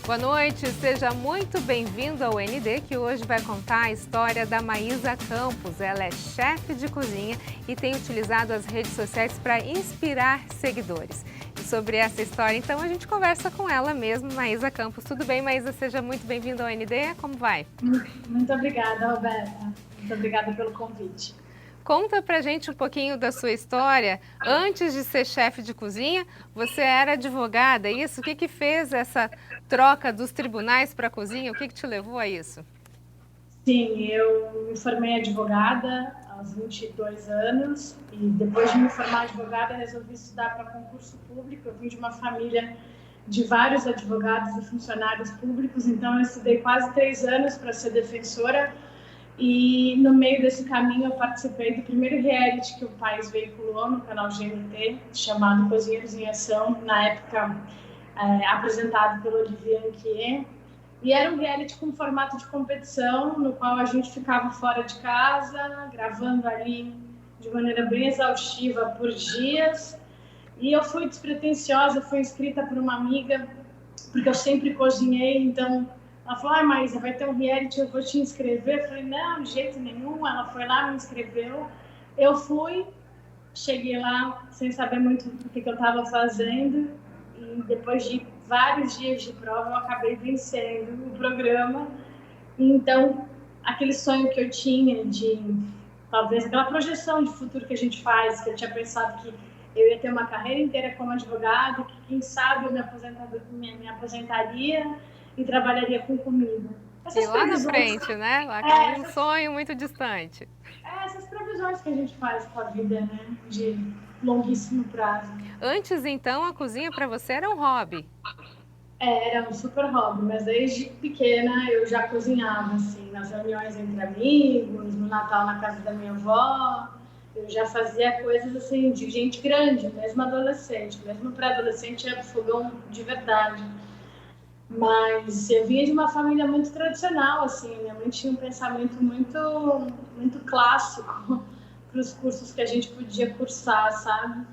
Boa noite, seja muito bem-vindo ao ND, que hoje vai contar a história da Maísa Campos. Ela é chefe de cozinha e tem utilizado as redes sociais para inspirar seguidores. E sobre essa história, então, a gente conversa com ela mesmo, Maísa Campos. Tudo bem, Maísa? Seja muito bem-vinda ao ND. Como vai? Muito obrigada, Roberta. Muito obrigada pelo convite. Conta pra gente um pouquinho da sua história. Antes de ser chefe de cozinha, você era advogada, é isso? O que fez essa troca dos tribunais para a cozinha? O que te levou a isso? Sim, eu me formei advogada aos 22 anos e depois de me formar advogada resolvi estudar para concurso público. Eu vim de uma família de vários advogados e funcionários públicos, então eu estudei quase 3 anos para ser defensora. E no meio desse caminho eu participei do primeiro reality que o país veiculou no canal GNT, chamado Cozinheiros em Ação, na época apresentado pelo Olivier Anquier. E era um reality com formato de competição, no qual a gente ficava fora de casa, gravando ali de maneira bem exaustiva por dias. E eu fui despretensiosa, fui inscrita por uma amiga, porque eu sempre cozinhei, então ela falou, Maísa, vai ter um reality, eu vou te inscrever. Eu falei, não, de jeito nenhum. Ela foi lá, me inscreveu. Eu fui, cheguei lá sem saber muito o que eu estava fazendo. E depois de vários dias de prova, eu acabei vencendo o programa. Então, aquele sonho que eu tinha de, talvez, aquela projeção de futuro que a gente faz, que eu tinha pensado que eu ia ter uma carreira inteira como advogada, que quem sabe eu me aposentaria e trabalharia com comida. E Essas lá na previsões, frente, né? Um sonho muito distante. essas previsões que a gente faz com a vida, né, de longuíssimo prazo. Antes, então, a cozinha para você era um hobby. Era um super hobby, mas desde pequena eu já cozinhava, assim, nas reuniões entre amigos, no Natal na casa da minha avó. Eu já fazia coisas assim de gente grande, mesmo adolescente, mesmo pré-adolescente era fogão de verdade. Mas eu vinha de uma família muito tradicional, assim, minha mãe tinha um pensamento muito clássico para os cursos que a gente podia cursar, sabe?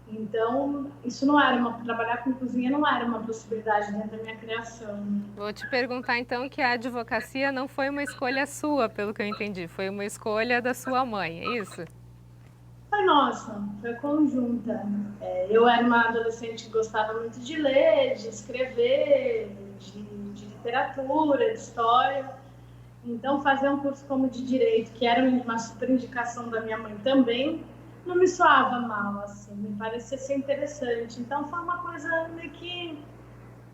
Então, isso não era trabalhar com cozinha não era uma possibilidade dentro da minha criação. Vou te perguntar, então, que a advocacia não foi uma escolha sua, pelo que eu entendi. Foi uma escolha da sua mãe, é isso? Foi nossa, foi conjunta. Eu era uma adolescente que gostava muito de ler, de escrever, de literatura, de história. Então, fazer um curso como de Direito, que era uma super indicação da minha mãe também, não me soava mal, assim, me parecia ser interessante. Então, foi uma coisa meio que...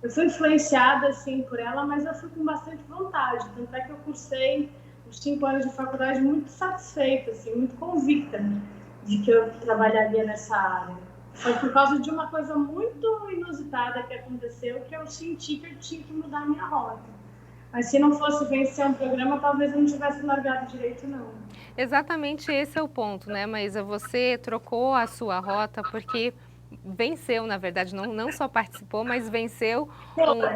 Eu fui influenciada, assim, por ela, mas eu fui com bastante vontade. Tanto é que eu cursei os 5 anos de faculdade muito satisfeita, assim, muito convicta de que eu trabalharia nessa área. Foi por causa de uma coisa muito inusitada que aconteceu que eu senti que eu tinha que mudar a minha rota. Mas se não fosse vencer um programa, talvez eu não tivesse largado direito, não. Exatamente esse é o ponto, né, Maísa? Você trocou a sua rota porque venceu, na verdade, não só participou, mas venceu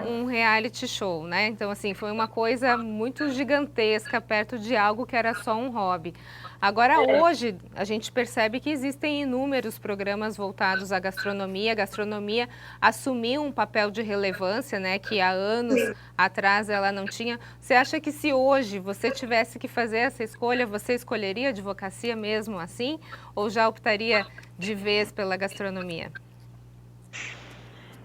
um reality show, né? Então, assim, foi uma coisa muito gigantesca perto de algo que era só um hobby. Agora, hoje, a gente percebe que existem inúmeros programas voltados à gastronomia. A gastronomia assumiu um papel de relevância, né, que há anos atrás ela não tinha. Você acha que se hoje você tivesse que fazer essa escolha, você escolheria a advocacia mesmo assim? Ou já optaria de vez pela gastronomia?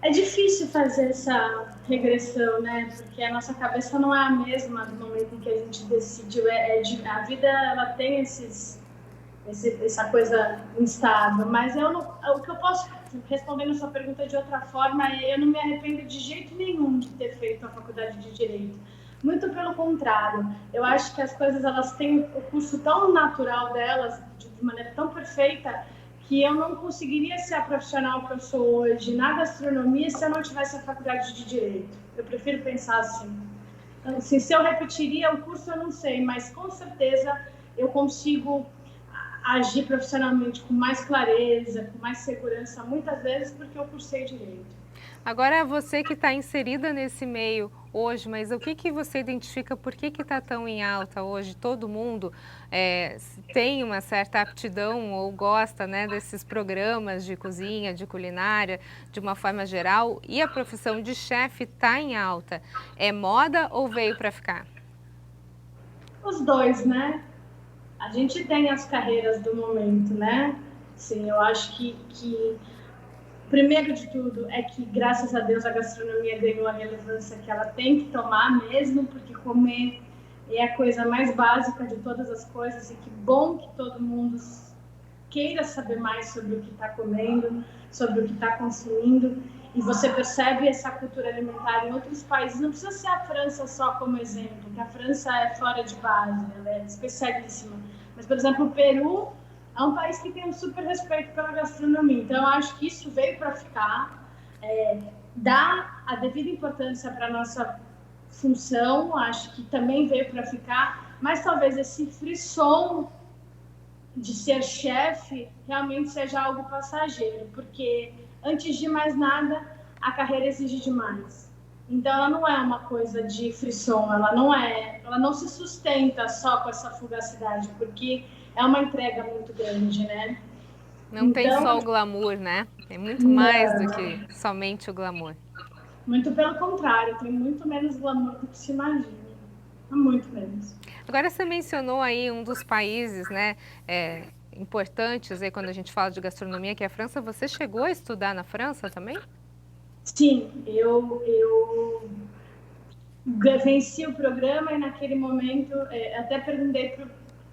É difícil fazer essa regressão, né? Porque a nossa cabeça não é a mesma no momento em que a gente decidiu. A vida ela tem essa coisa instável, mas o que eu posso, respondendo a sua pergunta de outra forma, eu não me arrependo de jeito nenhum de ter feito a faculdade de Direito. Muito pelo contrário, eu acho que as coisas elas têm o curso tão natural delas, de maneira tão perfeita, que eu não conseguiria ser a profissional que eu sou hoje na gastronomia se eu não tivesse a faculdade de Direito. Eu prefiro pensar assim. Então, assim, se eu repetiria o curso, eu não sei, mas com certeza eu consigo agir profissionalmente com mais clareza, com mais segurança, muitas vezes porque eu cursei Direito. Agora, você que está inserida nesse meio hoje, mas o que que você identifica, por que que está tão em alta hoje? Todo mundo tem uma certa aptidão ou gosta, né, desses programas de cozinha, de culinária, de uma forma geral, e a profissão de chefe está em alta. É moda ou veio para ficar? Os dois, né? A gente tem as carreiras do momento, né? Sim, eu acho que primeiro de tudo é que, graças a Deus, a gastronomia ganhou a relevância que ela tem que tomar mesmo, porque comer é a coisa mais básica de todas as coisas, e que bom que todo mundo queira saber mais sobre o que está comendo, sobre o que está consumindo. E você percebe essa cultura alimentar em outros países. Não precisa ser a França só como exemplo, que a França é fora de base, ela é especialíssima. Mas, por exemplo, o Peru é um país que tem um super respeito pela gastronomia. Então, eu acho que isso veio para ficar, dá a devida importância para a nossa função, acho que também veio para ficar, mas talvez esse frisson de ser chefe realmente seja algo passageiro, porque, antes de mais nada, a carreira exige demais. Então, ela não é uma coisa de frisson, ela não se sustenta só com essa fugacidade, porque é uma entrega muito grande, né? Não tem Então, só o glamour, né? É muito mais do não, que somente o glamour. muito pelo contrário, tem muito menos glamour do que se imagina. Muito menos. Agora você mencionou aí um dos países, né, importantes aí quando a gente fala de gastronomia, que é a França. Você chegou a estudar na França também? Sim, eu venci o programa e, naquele momento, até perguntei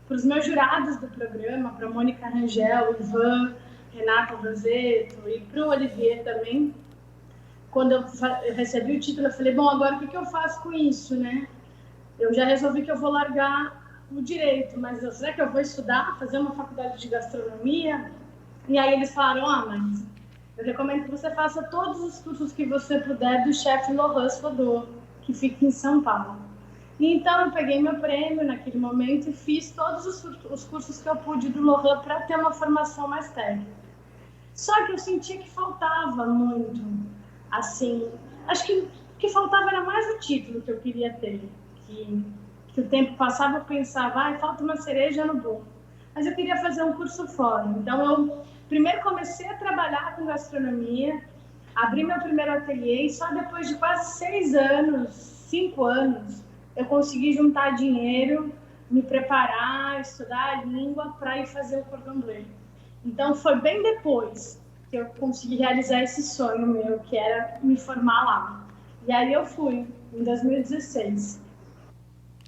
para os meus jurados do programa, para Mônica Rangel, Ivan, Renata Vanzeto e para o Olivier também. Quando eu recebi o título, eu falei, bom, agora o que eu faço com isso, né? Eu já resolvi que eu vou largar o direito, mas será que eu vou estudar, fazer uma faculdade de gastronomia? E aí eles falaram, mas eu recomendo que você faça todos os cursos que você puder do chefe Laurence Rodot, que fica em São Paulo. E então eu peguei meu prêmio naquele momento e fiz todos os cursos que eu pude do Laurent para ter uma formação mais técnica. Só que eu sentia que faltava muito, assim, acho que o que faltava era mais o título que eu queria ter, que o tempo passava eu pensava, falta uma cereja no bolo. Mas eu queria fazer um curso fora, então eu primeiro comecei a trabalhar com gastronomia, abri meu primeiro ateliê e só depois de quase 6 anos, 5 anos, eu consegui juntar dinheiro, me preparar, estudar a língua para ir fazer o cordon bleu. Então, foi bem depois que eu consegui realizar esse sonho meu, que era me formar lá. E aí eu fui, em 2016.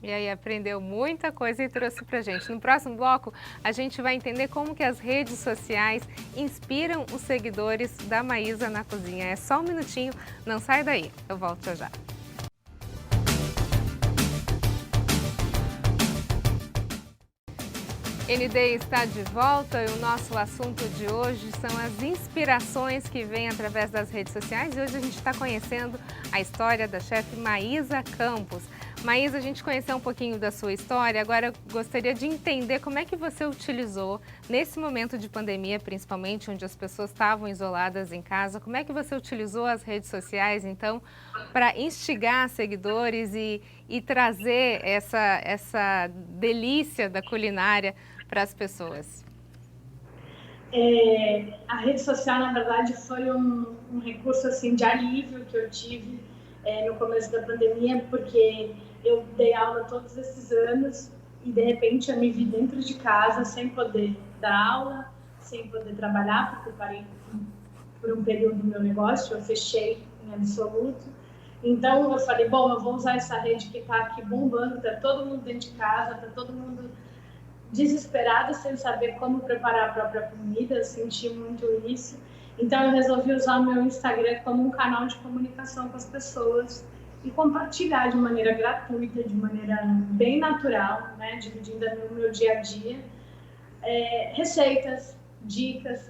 E aí aprendeu muita coisa e trouxe pra gente. No próximo bloco, a gente vai entender como que as redes sociais inspiram os seguidores da Maísa na cozinha. É só um minutinho, não sai daí. Eu volto já já. ND está de volta e o nosso assunto de hoje são as inspirações que vêm através das redes sociais. E hoje a gente está conhecendo a história da chefe Maísa Campos. Maísa, a gente conheceu um pouquinho da sua história, agora eu gostaria de entender como é que você utilizou, nesse momento de pandemia principalmente, onde as pessoas estavam isoladas em casa, como é que você utilizou as redes sociais, então, para instigar seguidores e trazer essa delícia da culinária para as pessoas? A rede social, na verdade, foi um recurso assim, de alívio que eu tive no começo da pandemia, porque eu dei aula todos esses anos e, de repente, eu me vi dentro de casa sem poder dar aula, sem poder trabalhar, porque eu parei por um período do meu negócio, eu fechei em absoluto. Então, eu falei, bom, eu vou usar essa rede que está aqui bombando, está todo mundo dentro de casa, está todo mundo desesperada, sem saber como preparar a própria comida, eu senti muito isso. Então, eu resolvi usar o meu Instagram como um canal de comunicação com as pessoas e compartilhar de maneira gratuita, de maneira bem natural, né, dividindo o meu dia a dia, receitas, dicas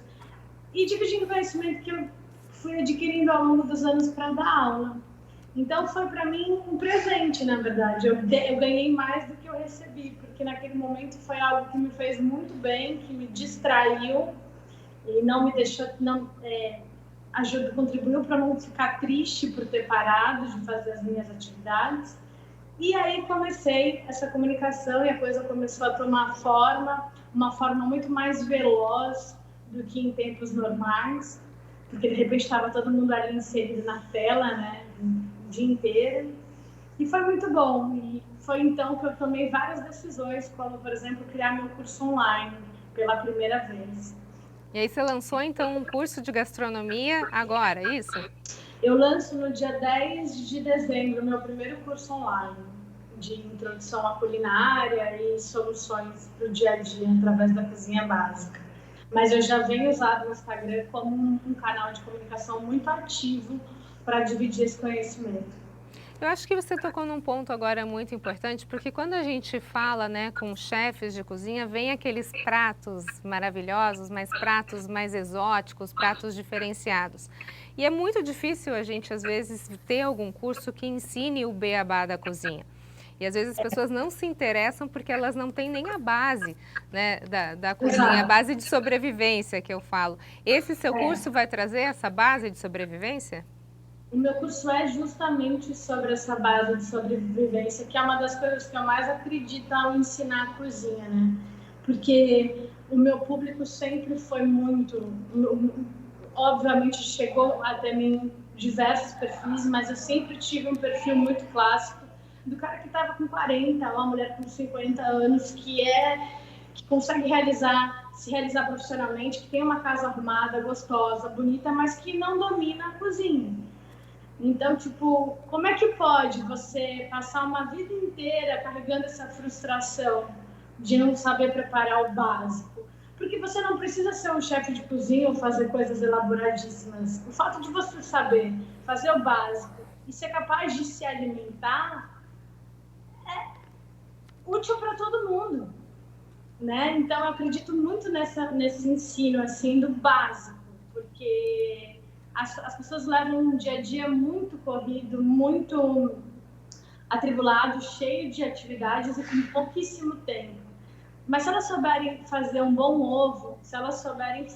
e dividindo conhecimento que eu fui adquirindo ao longo dos anos para dar aula. Então, foi para mim um presente, na verdade. Eu ganhei mais do que eu recebi, porque naquele momento foi algo que me fez muito bem, que me distraiu e não me deixou, contribuiu para não ficar triste por ter parado de fazer as minhas atividades. E aí comecei essa comunicação e a coisa começou a tomar uma forma muito mais veloz do que em tempos normais, porque de repente estava todo mundo ali inserido na tela, né, o dia inteiro. E foi muito bom. E foi então que eu tomei várias decisões, como, por exemplo, criar meu curso online pela primeira vez. E aí você lançou, então, um curso de gastronomia agora, é isso? Eu lanço no dia 10 de dezembro meu primeiro curso online de introdução à culinária e soluções para o dia a dia através da cozinha básica. Mas eu já venho usando o Instagram como um canal de comunicação muito ativo para dividir esse conhecimento. Eu acho que você tocou num ponto agora muito importante, porque quando a gente fala, né, com chefes de cozinha, vem aqueles pratos maravilhosos, mas pratos mais exóticos, pratos diferenciados. E é muito difícil a gente, às vezes, ter algum curso que ensine o beabá da cozinha. E às vezes as pessoas não se interessam porque elas não têm nem a base, né, da cozinha, a base de sobrevivência que eu falo. Esse seu curso vai trazer essa base de sobrevivência? O meu curso é justamente sobre essa base de sobrevivência, que é uma das coisas que eu mais acredito ao ensinar a cozinha, né? Porque o meu público sempre foi muito... Obviamente chegou até mim diversos perfis, mas eu sempre tive um perfil muito clássico do cara que estava com 40, uma mulher com 50 anos, que consegue se realizar profissionalmente, que tem uma casa arrumada, gostosa, bonita, mas que não domina a cozinha. Então, tipo, como é que pode você passar uma vida inteira carregando essa frustração de não saber preparar o básico? Porque você não precisa ser um chefe de cozinha ou fazer coisas elaboradíssimas. O fato de você saber fazer o básico e ser capaz de se alimentar é útil para todo mundo, né? Então, eu acredito muito nesse ensino, assim, do básico, porque as pessoas levam um dia a dia muito corrido, muito atribulado, cheio de atividades e com pouquíssimo tempo. Mas se elas souberem fazer um bom ovo, se elas souberem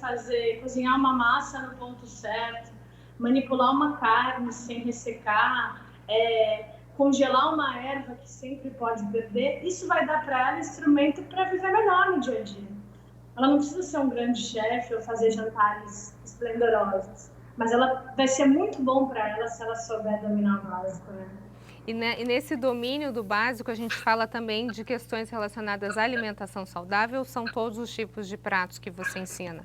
cozinhar uma massa no ponto certo, manipular uma carne sem ressecar, congelar uma erva que sempre pode perder, isso vai dar para ela instrumento para viver melhor no dia a dia. Ela não precisa ser um grande chefe ou fazer jantares esplendorosos, mas ela vai ser muito bom para ela se ela souber dominar o básico, né? E nesse domínio do básico, a gente fala também de questões relacionadas à alimentação saudável, ou são todos os tipos de pratos que você ensina?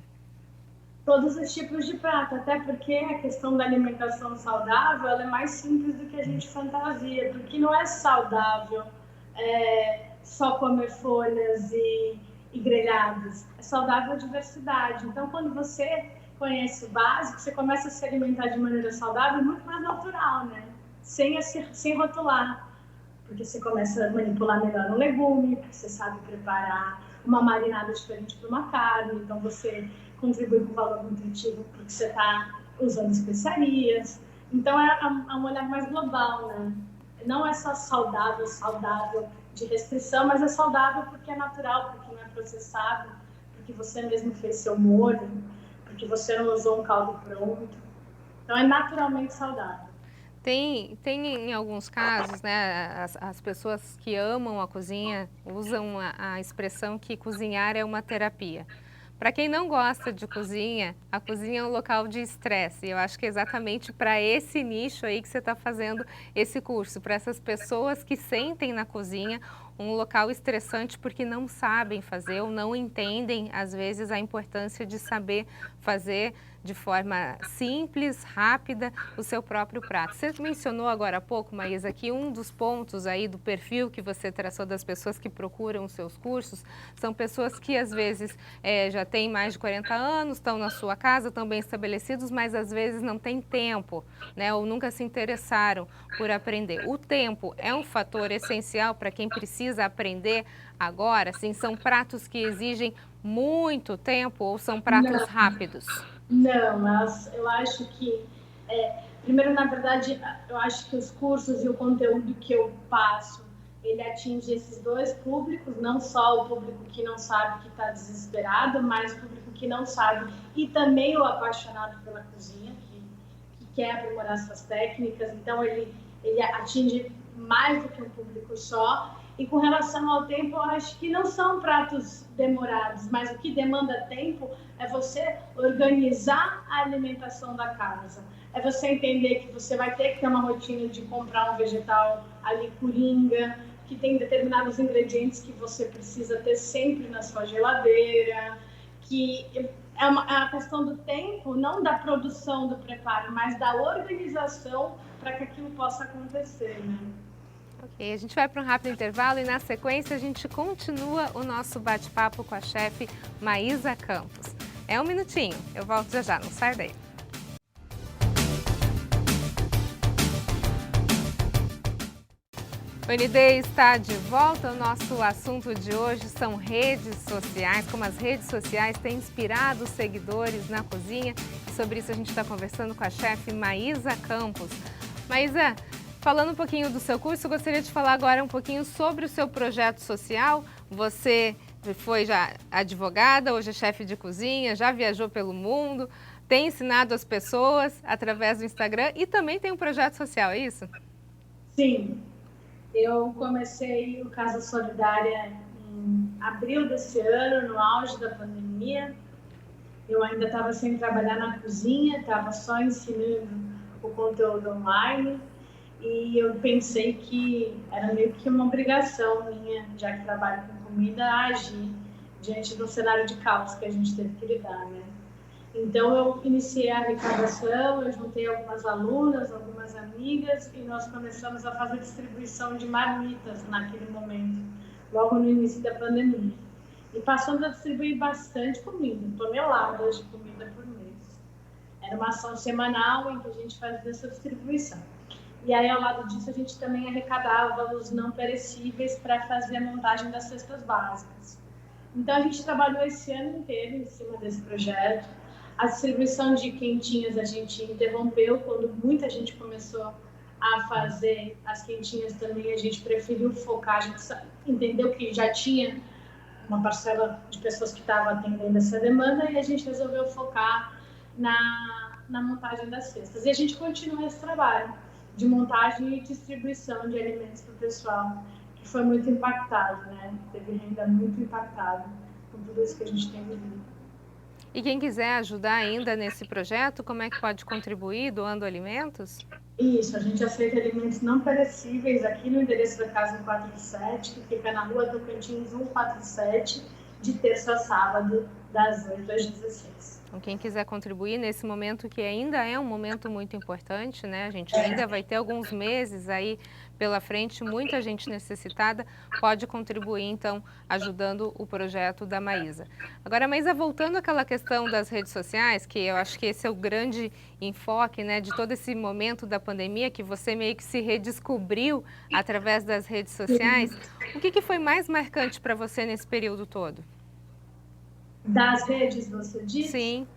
Todos os tipos de prato, até porque a questão da alimentação saudável ela é mais simples do que a gente fantasia, porque não é saudável só comer folhas e grelhados, é saudável a diversidade. Então, quando você conhece o básico, você começa a se alimentar de maneira saudável muito mais natural, né? Sem rotular, porque você começa a manipular melhor um legume, porque você sabe preparar uma marinada diferente para uma carne, então você contribui com o valor nutritivo porque você está usando especiarias. Então é um olhar mais global, né? Não é só saudável de restrição, mas é saudável porque é natural, porque não é processado, porque você mesmo fez seu molho, porque você não usou um caldo pronto. Então é naturalmente saudável. Tem em alguns casos, né, as pessoas que amam a cozinha usam a expressão que cozinhar é uma terapia. Para quem não gosta de cozinha, a cozinha é um local de estresse. Eu acho que é exatamente para esse nicho aí que você está fazendo esse curso, para essas pessoas que sentem na cozinha um local estressante porque não sabem fazer ou não entendem, às vezes, a importância de saber fazer de forma simples, rápida, o seu próprio prato. Você mencionou agora há pouco, Maísa, que um dos pontos aí do perfil que você traçou das pessoas que procuram os seus cursos são pessoas que às vezes já têm mais de 40 anos, estão na sua casa, estão bem estabelecidos, mas às vezes não têm tempo, né, ou nunca se interessaram por aprender. O tempo é um fator essencial para quem precisa aprender agora? Assim, são pratos que exigem muito tempo ou são pratos rápidos? Não, eu acho que, primeiro, na verdade, eu acho que os cursos e o conteúdo que eu passo, ele atinge esses dois públicos, não só o público que não sabe, que está desesperado, mas o público que não sabe e também o apaixonado pela cozinha, que quer aprimorar suas técnicas, então ele atinge mais do que um público só. E com relação ao tempo, eu acho que não são pratos demorados, mas o que demanda tempo é você organizar a alimentação da casa. É você entender que você vai ter que ter uma rotina de comprar um vegetal ali coringa, que tem determinados ingredientes que você precisa ter sempre na sua geladeira, que é a questão do tempo, não da produção do preparo, mas da organização para que aquilo possa acontecer, né? Ok, a gente vai para um rápido intervalo e na sequência a gente continua o nosso bate-papo com a chefe Maísa Campos. É um minutinho, eu volto já já, não sai daí. O ND está de volta. O nosso assunto de hoje são redes sociais, como as redes sociais têm inspirado os seguidores na cozinha. Sobre isso a gente está conversando com a chefe Maísa Campos. Maísa, falando um pouquinho do seu curso, eu gostaria de falar agora um pouquinho sobre o seu projeto social. Você foi já advogada, hoje é chefe de cozinha, já viajou pelo mundo, tem ensinado as pessoas através do Instagram e também tem um projeto social, é isso? Sim. Eu comecei o Casa Solidária em abril desse ano, no auge da pandemia. Eu ainda estava sem trabalhar na cozinha, estava só ensinando o conteúdo online. E eu pensei que era meio que uma obrigação minha, já que trabalho com comida, a agir diante do cenário de caos que a gente teve que lidar, né? Então, eu iniciei a arrecadação, eu juntei algumas alunas, algumas amigas, e nós começamos a fazer distribuição de marmitas naquele momento, logo no início da pandemia. E passamos a distribuir bastante comida, toneladas de comida por mês. Era uma ação semanal em que a gente fazia essa distribuição. E aí, ao lado disso, a gente também arrecadava os não perecíveis para fazer a montagem das cestas básicas. Então, a gente trabalhou esse ano inteiro em cima desse projeto. A distribuição de quentinhas a gente interrompeu quando muita gente começou a fazer as quentinhas também. A gente preferiu focar, a gente entendeu que já tinha uma parcela de pessoas que estavam atendendo essa demanda e a gente resolveu focar na montagem das cestas. E a gente continua esse trabalho de montagem e distribuição de alimentos para o pessoal, que foi muito impactado, né? Teve renda muito impactada com tudo isso que a gente tem vivido. E quem quiser ajudar ainda nesse projeto, como é que pode contribuir doando alimentos? Isso, a gente aceita alimentos não perecíveis aqui no endereço da Casa 147, que fica na rua Tocantins 147, de terça a sábado, das 8 às 16. Então, quem quiser contribuir nesse momento, que ainda é um momento muito importante, né? A gente ainda vai ter alguns meses aí pela frente, muita gente necessitada pode contribuir, então, ajudando o projeto da Maísa. Agora, Maísa, voltando àquela questão das redes sociais, que eu acho que esse é o grande enfoque, né, de todo esse momento da pandemia, que você meio que se redescobriu através das redes sociais. O que foi mais marcante para você nesse período todo? Das redes, você diz? Sim.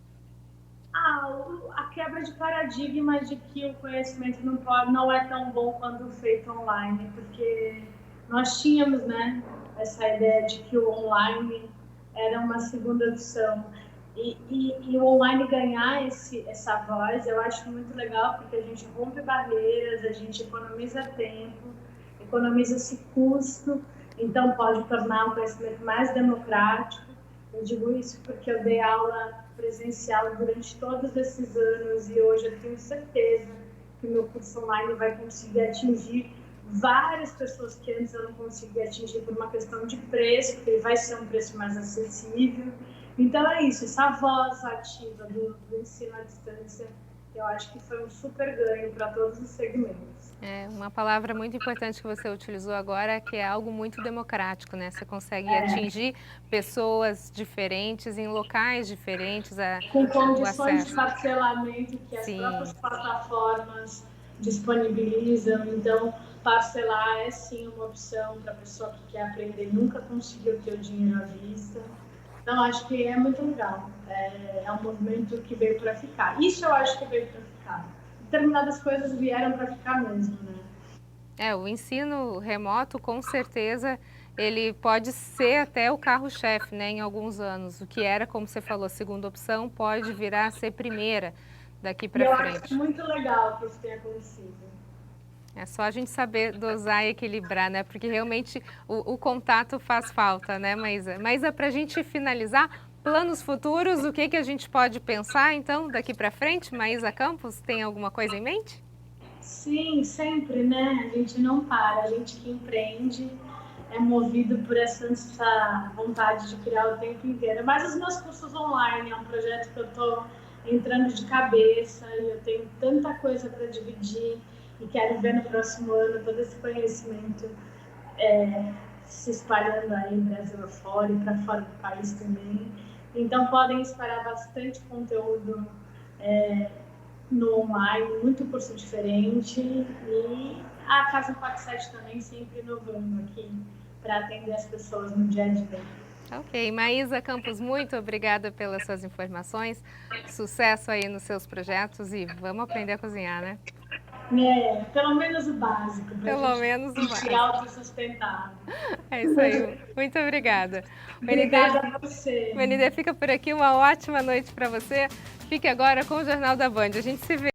A quebra de paradigma de que o conhecimento não é tão bom quando feito online, porque nós tínhamos, né, essa ideia de que o online era uma segunda opção. E o online ganhar essa voz, eu acho muito legal, porque a gente rompe barreiras, a gente economiza tempo, economiza-se custo, então pode tornar o conhecimento mais democrático. Eu digo isso porque eu dei aula presencial durante todos esses anos e hoje eu tenho certeza que o meu curso online vai conseguir atingir várias pessoas que antes eu não conseguia atingir por uma questão de preço, porque ele vai ser um preço mais acessível. Então é isso, essa voz ativa do ensino à distância, eu acho que foi um super ganho para todos os segmentos. É, uma palavra muito importante que você utilizou agora, que é algo muito democrático, né? Você consegue atingir pessoas diferentes, em locais diferentes, com o condições de acesso. parcelamento que as Sim. próprias plataformas disponibilizam. Então, parcelar é sim uma opção para a pessoa que quer aprender e nunca conseguiu ter o dinheiro à vista. Então, acho que é muito legal. É um movimento que veio para ficar. Isso eu acho que veio para ficar. Determinadas coisas vieram para ficar mesmo, né? O ensino remoto, com certeza, ele pode ser até o carro-chefe, né, em alguns anos. O que era, como você falou, segunda opção, pode virar a ser primeira, daqui E para eu frente. acho muito legal que isso tenha acontecido. É só a gente saber dosar e equilibrar, né? Porque realmente o contato faz falta, né, Maísa? Maísa, para a gente finalizar, planos futuros, o que que a gente pode pensar, então, daqui para frente? Maísa Campos, tem alguma coisa em mente? Sim, sempre, né? A gente não para, a gente que empreende é movido por essa vontade de criar o tempo inteiro. Mas os meus cursos online é um projeto que eu estou entrando de cabeça e eu tenho tanta coisa para dividir e quero ver no próximo ano todo esse conhecimento se espalhando aí Brasil afora e para fora do país também. Então podem esperar bastante conteúdo no online, muito curso diferente e a Casa 47 também sempre inovando aqui para atender as pessoas no dia a dia. Ok, Maísa Campos, muito obrigada pelas suas informações, sucesso aí nos seus projetos e vamos aprender a cozinhar, né? Pelo menos o básico, para a Pelo gente menos o sentir básico. autossustentável. É isso aí, muito obrigada. O Obrigada a você. ND fica por aqui, uma ótima noite para você. Fique agora com o Jornal da Band. A gente se vê.